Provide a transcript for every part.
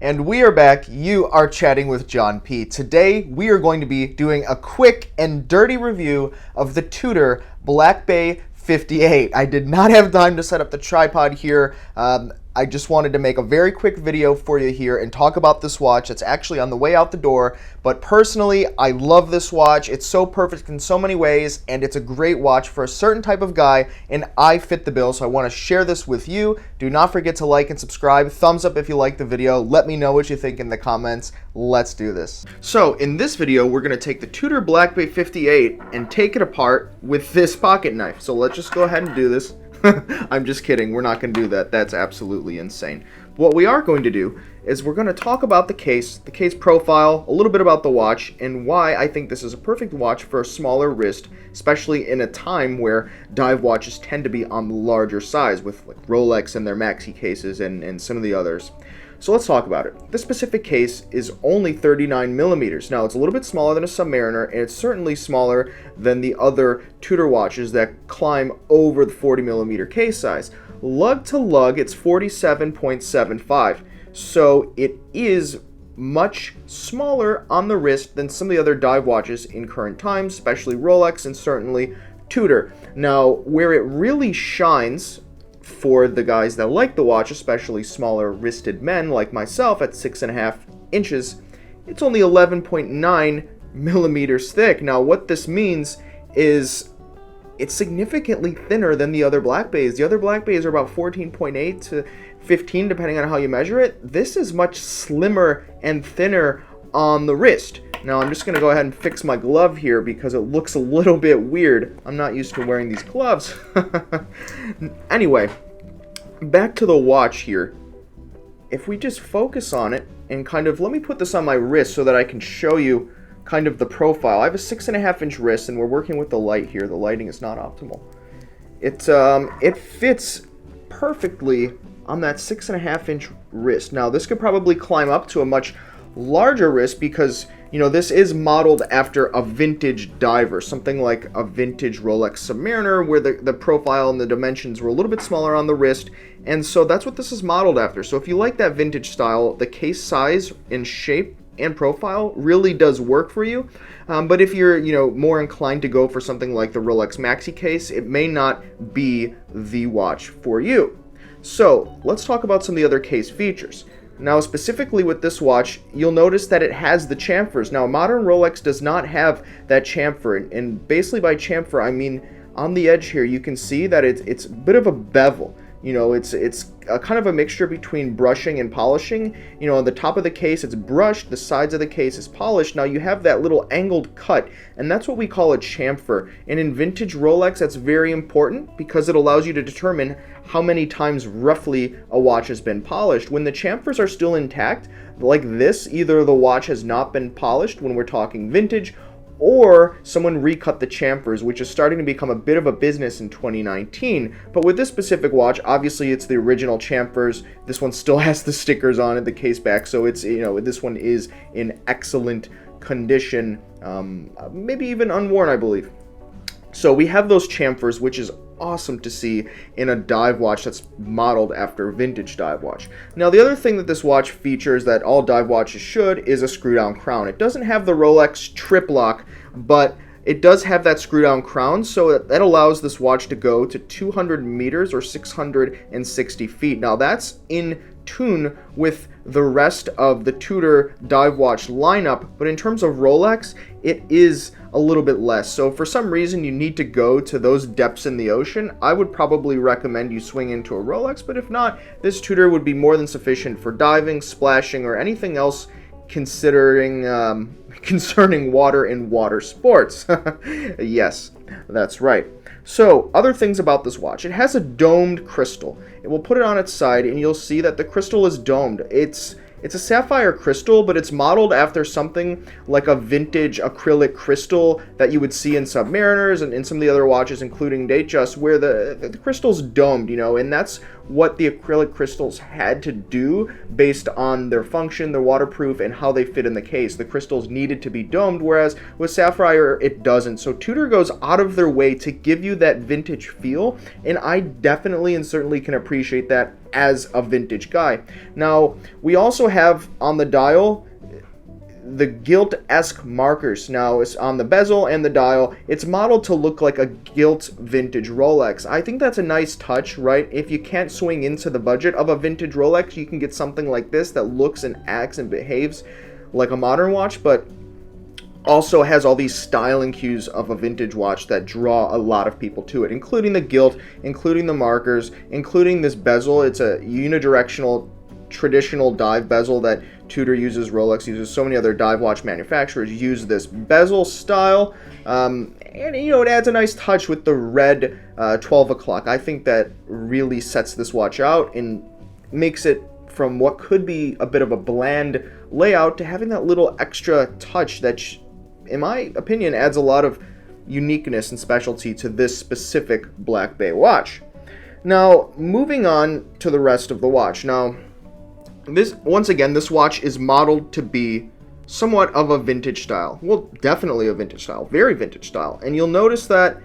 And we are back. You are chatting with John P. Today, we are going to be doing a quick and dirty review of the Tudor Black Bay 58. I did not have time to set up the tripod here. I just wanted to make a very quick video for you here and talk about this watch. It's actually on the way out the door, but personally, I love this watch. It's so perfect in so many ways, and it's a great watch for a certain type of guy, and I fit the bill, so I want to share this with you. Do not forget to like and subscribe. Thumbs up if you like the video. Let me know what you think in the comments. Let's do this. So, in this video, we're going to take the Tudor Black Bay 58 and take it apart with this pocket knife. So let's just go ahead and do this. I'm just kidding. We're not going to do that. That's absolutely insane. What we are going to do is we're going to talk about the case profile, a little bit about the watch, and why I think this is a perfect watch for a smaller wrist, especially in a time where dive watches tend to be on the larger size with like Rolex and their maxi cases and some of the others. So let's talk about it. This specific case is only 39 millimeters. Now, it's a little bit smaller than a Submariner, and it's certainly smaller than the other Tudor watches that climb over the 40 millimeter case size. Lug to lug, it's 47.75. So it is much smaller on the wrist than some of the other dive watches in current times, especially Rolex and certainly Tudor. Now, where it really shines for the guys that like the watch, especially smaller wristed men like myself at 6.5 inches, it's only 11.9 millimeters thick. Now, what this means is it's significantly thinner than the other Black Bays. The other Black Bays are about 14.8 to 15, depending on how you measure it. This is much slimmer and thinner on the wrist. Now, I'm just going to go ahead and fix my glove here because it looks a little bit weird. I'm not used to wearing these gloves. Anyway, back to the watch here. If we just focus on it and kind of, let me put this on my wrist so that I can show you kind of the profile. I have a 6.5 inch wrist and we're working with the light here. The lighting is not optimal. It fits perfectly on that 6.5 inch wrist. Now, this could probably climb up to a much larger wrist because, you know, this is modeled after a vintage diver, something like a vintage Rolex Submariner, where the profile and the dimensions were a little bit smaller on the wrist, and so that's what this is modeled after. So if you like that vintage style, the case size and shape and profile really does work for you. But if you're, you know, more inclined to go for something like the Rolex Maxi case, it may not be the watch for you. So let's talk about some of the other case features. Now, specifically with this watch, you'll notice that it has the chamfers. Now, modern Rolex does not have that chamfer, and basically by chamfer, I mean on the edge here, you can see that it's a bit of a bevel. You know, it's a kind of a mixture between brushing and polishing. You know, on the top of the case, it's brushed, the sides of the case is polished. Now, you have that little angled cut, and that's what we call a chamfer. And in vintage Rolex, that's very important because it allows you to determine how many times roughly a watch has been polished. When the chamfers are still intact, like this, either the watch has not been polished when we're talking vintage, or someone recut the chamfers, which is starting to become a bit of a business in 2019. But with this specific watch, obviously it's the original chamfers. This one still has the stickers on it, the Caseback, so it's, you know, this one is in excellent condition, maybe even unworn, I believe. So we have those chamfers, which is awesome to see in a dive watch that's modeled after a vintage dive watch. Now, the other thing that this watch features that all dive watches should is a screw down crown. It doesn't have the Rolex trip lock, but it does have that screw down crown, so that allows this watch to go to 200 meters or 660 feet. Now, that's in tune with the rest of the Tudor dive watch lineup, but in terms of Rolex, it is a little bit less. So for some reason you need to go to those depths in the ocean, I would probably recommend you swing into a Rolex, but if not, this Tudor would be more than sufficient for diving, splashing, or anything else concerning water and water sports. Yes, that's right. So, other things about this watch. It has a domed crystal. It will put it on its side and you'll see that the crystal is domed. It's a sapphire crystal, but it's modeled after something like a vintage acrylic crystal that you would see in Submariners and in some of the other watches, including Datejust, where the crystal's domed, you know, and that's what the acrylic crystals had to do based on their function, their waterproof, and how they fit in the case. The crystals needed to be domed, whereas with sapphire it doesn't. So Tudor goes out of their way to give you that vintage feel, and I definitely and certainly can appreciate that as a vintage guy. Now, we also have on the dial the gilt-esque markers. Now, it's on the bezel and the dial. It's modeled to look like a gilt vintage Rolex. I think that's a nice touch, right? If you can't swing into the budget of a vintage Rolex, you can get something like this that looks and acts and behaves like a modern watch, but also has all these styling cues of a vintage watch that draw a lot of people to it, including the gilt, including the markers, including this bezel. It's a unidirectional traditional dive bezel that Tudor uses, Rolex uses, so many other dive watch manufacturers use this bezel style, and you know, it adds a nice touch with the red 12 o'clock. I think that really sets this watch out and makes it from what could be a bit of a bland layout to having that little extra touch that, in my opinion, adds a lot of uniqueness and specialty to this specific Black Bay watch. Now, moving on to the rest of the watch. Now, once again, this watch is modeled to be somewhat of a vintage style. Well, definitely a vintage style, very vintage style. And you'll notice that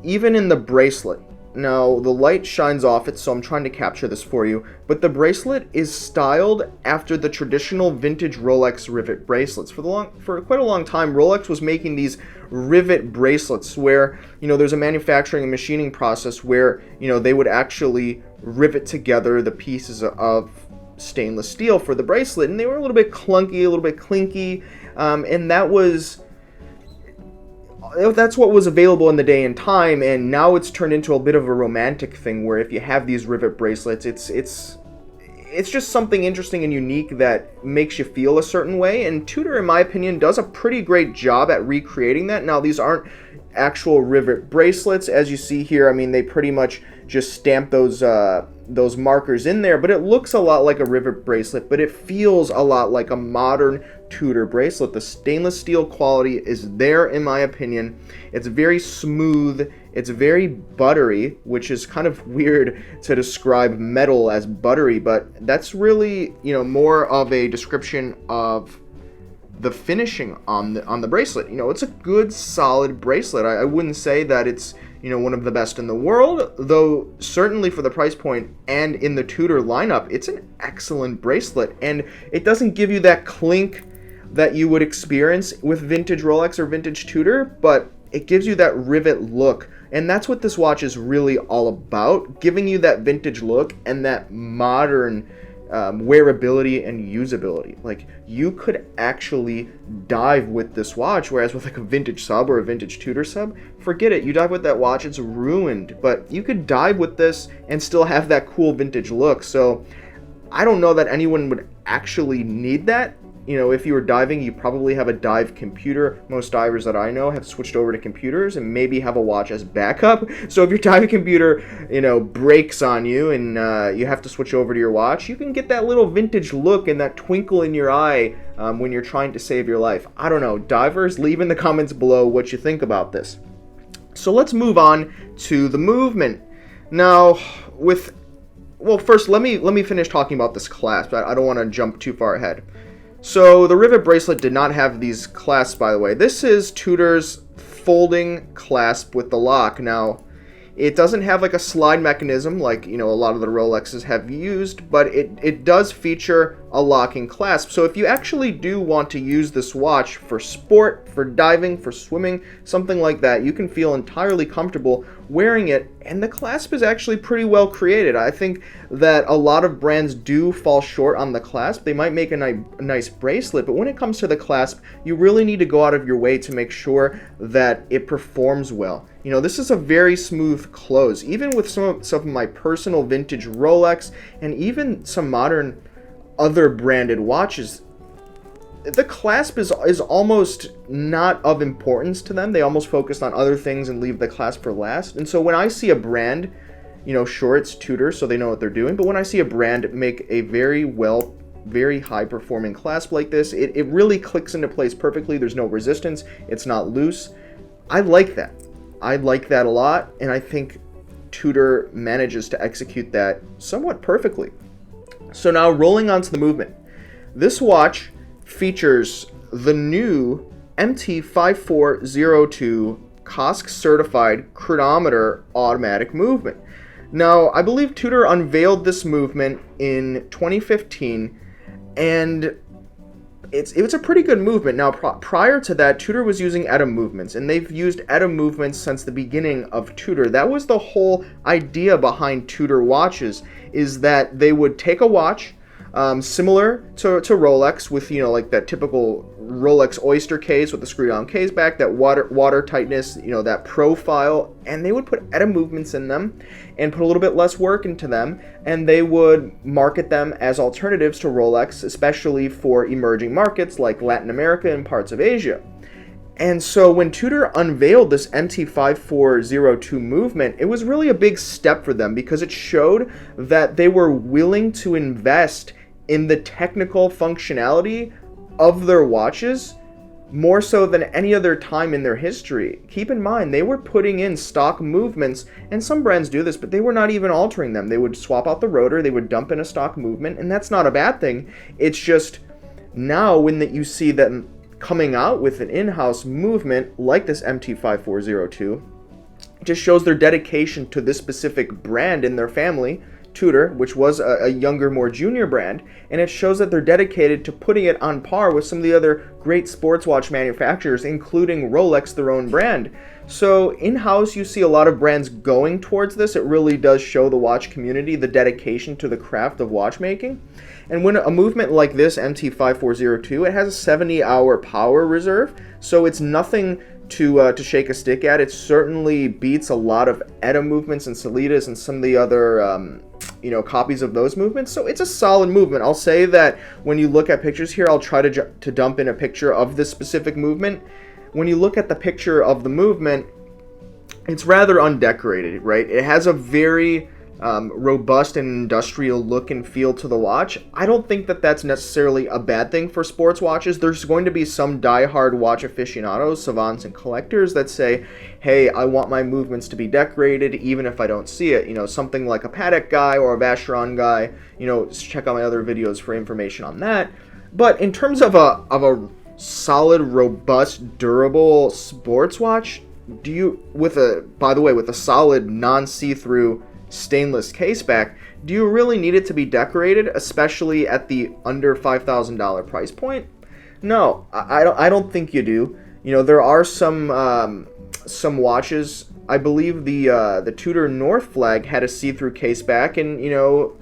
even in the bracelet, now the light shines off it, so I'm trying to capture this for you, but the bracelet is styled after the traditional vintage Rolex rivet bracelets. For quite a long time, Rolex was making these rivet bracelets where, you know, there's a manufacturing and machining process where, you know, they would actually rivet together the pieces of stainless steel for the bracelet, and they were a little bit clunky, a little bit clinky, and that's what was available in the day and time. And now it's turned into a bit of a romantic thing where if you have these rivet bracelets, it's just something interesting and unique that makes you feel a certain way, and Tudor, in my opinion, does a pretty great job at recreating that. Now, these aren't actual rivet bracelets, as you see here. I mean, they pretty much just stamp those markers in there, but it looks a lot like a rivet bracelet, but it feels a lot like a modern Tudor bracelet. The stainless steel quality is there, in my opinion. It's very smooth, it's very buttery, which is kind of weird to describe metal as buttery, but that's really, you know, more of a description of the finishing on the bracelet. You know, it's a good solid bracelet. I wouldn't say that it's, you know, one of the best in the world, though certainly for the price point and in the Tudor lineup, it's an excellent bracelet, and it doesn't give you that clink that you would experience with vintage Rolex or vintage Tudor, but it gives you that rivet look, and that's what this watch is really all about, giving you that vintage look and that modern wearability and usability. Like, you could actually dive with this watch, whereas with like a vintage sub or a vintage Tudor sub, forget it. You dive with that watch, it's ruined. But you could dive with this and still have that cool vintage look. So I don't know that anyone would actually need that. You know, if you were diving, you probably have a dive computer. Most divers that I know have switched over to computers and maybe have a watch as backup. So if your diving computer, you know, breaks on you and you have to switch over to your watch, you can get that little vintage look and that twinkle in your eye when you're trying to save your life. I don't know. Divers, leave in the comments below what you think about this. So let's move on to the movement. Now, first, let me finish talking about this clasp. I don't want to jump too far ahead. So the rivet bracelet did not have these clasps, by the way. This is Tudor's folding clasp with the lock. Now, it doesn't have like a slide mechanism like, you know, a lot of the Rolexes have used, but it does feature a locking clasp. So if you actually do want to use this watch for sport, for diving, for swimming, something like that, you can feel entirely comfortable wearing it, and the clasp is actually pretty well created. I think that a lot of brands do fall short on the clasp. They might make a nice bracelet, but when it comes to the clasp, you really need to go out of your way to make sure that it performs well. You know, this is a very smooth close. Even with some of my personal vintage Rolex and even some modern other branded watches, the clasp is almost not of importance to them. They almost focus on other things and leave the clasp for last. And so when I see a brand, you know, sure, it's Tudor, so they know what they're doing, but when I see a brand make a very high performing clasp like this, it really clicks into place perfectly. There's no resistance. It's not loose. I like that. I like that a lot, and I think Tudor manages to execute that somewhat perfectly. So now rolling onto the movement. This watch features the new MT5402 COSC certified chronometer automatic movement. Now, I believe Tudor unveiled this movement in 2015, and it's a pretty good movement. Now, prior to that, Tudor was using ETA movements, and they've used ETA movements since the beginning of Tudor. That was the whole idea behind Tudor watches, is that they would take a watch, similar to Rolex, with, you know, like that typical Rolex oyster case with the screw down case back, that water tightness, you know, that profile, and they would put ETA movements in them and put a little bit less work into them, and they would market them as alternatives to Rolex, especially for emerging markets like Latin America and parts of Asia. And so when Tudor unveiled this MT5402 movement, it was really a big step for them, because it showed that they were willing to invest in the technical functionality of their watches more so than any other time in their history. Keep in mind, they were putting in stock movements, and some brands do this, but they were not even altering them. They would swap out the rotor, they would dump in a stock movement, and that's not a bad thing. It's just now when you see them coming out with an in-house movement like this MT5402, it just shows their dedication to this specific brand in their family, Tudor, which was a younger, more junior brand, and it shows that they're dedicated to putting it on par with some of the other great sports watch manufacturers, including Rolex, their own brand. So in-house, you see a lot of brands going towards this. It really does show the watch community the dedication to the craft of watchmaking. And when a movement like this, MT5402, it has a 70-hour power reserve, so it's nothing to shake a stick at. It certainly beats a lot of ETA movements and Solitas and some of the other copies of those movements. So it's a solid movement. I'll say that when you look at pictures here, I'll try to dump in a picture of this specific movement. When you look at the picture of the movement, it's rather undecorated, right? It has a very robust and industrial look and feel to the watch. I don't think that that's necessarily a bad thing for sports watches. There's going to be some die-hard watch aficionados, savants, and collectors that say, hey, I want my movements to be decorated even if I don't see it. You know, something like a Patek guy or a Vacheron guy. You know, check out my other videos for information on that. But in terms of a solid, robust, durable sports watch, with a solid non-see-through stainless caseback, do you really need it to be decorated, especially at the under $5,000 price point? No, I don't think you do. You know, there are some watches. I believe the Tudor North Flag had a see-through caseback, and you know,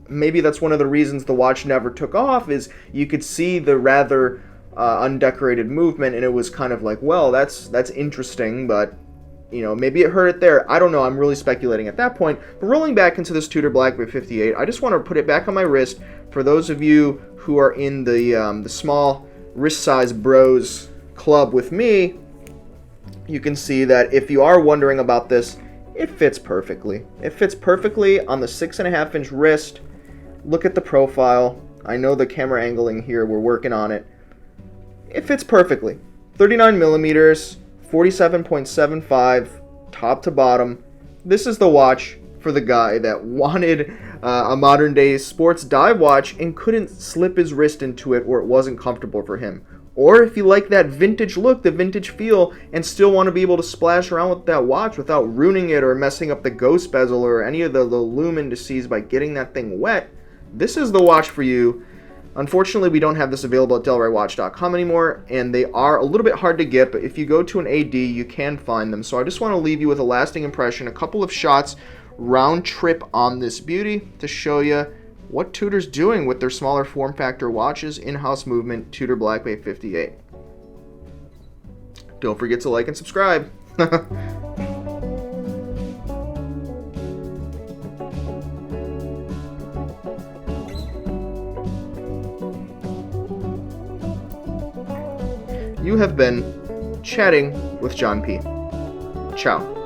maybe that's one of the reasons the watch never took off, is you could see the rather undecorated movement, and it was kind of like, well, that's interesting, but you know, maybe it hurt it there. I don't know. I'm really speculating at that point. But rolling back into this Tudor Black Bay 58, I just want to put it back on my wrist for those of you who are in the small wrist size bros club with me. You can see that if you are wondering about this, it fits perfectly. It fits perfectly on the 6.5 inch wrist. Look at the profile. I know the camera angling here, we're working on it. It fits perfectly. 39 millimeters. 47.75 top to bottom. This is the watch for the guy that wanted a modern day sports dive watch and couldn't slip his wrist into it or it wasn't comfortable for him. Or if you like that vintage look, the vintage feel, and still want to be able to splash around with that watch without ruining it or messing up the ghost bezel or any of the lume indices by getting that thing wet, this is the watch for you. Unfortunately, we don't have this available at DelRayWatch.com anymore, and they are a little bit hard to get, but if you go to an AD, you can find them. So I just want to leave you with a lasting impression, a couple of shots round trip on this beauty to show you what Tudor's doing with their smaller form factor watches, in-house movement, Tudor Black Bay 58. Don't forget to like and subscribe. You have been chatting with John P. Ciao.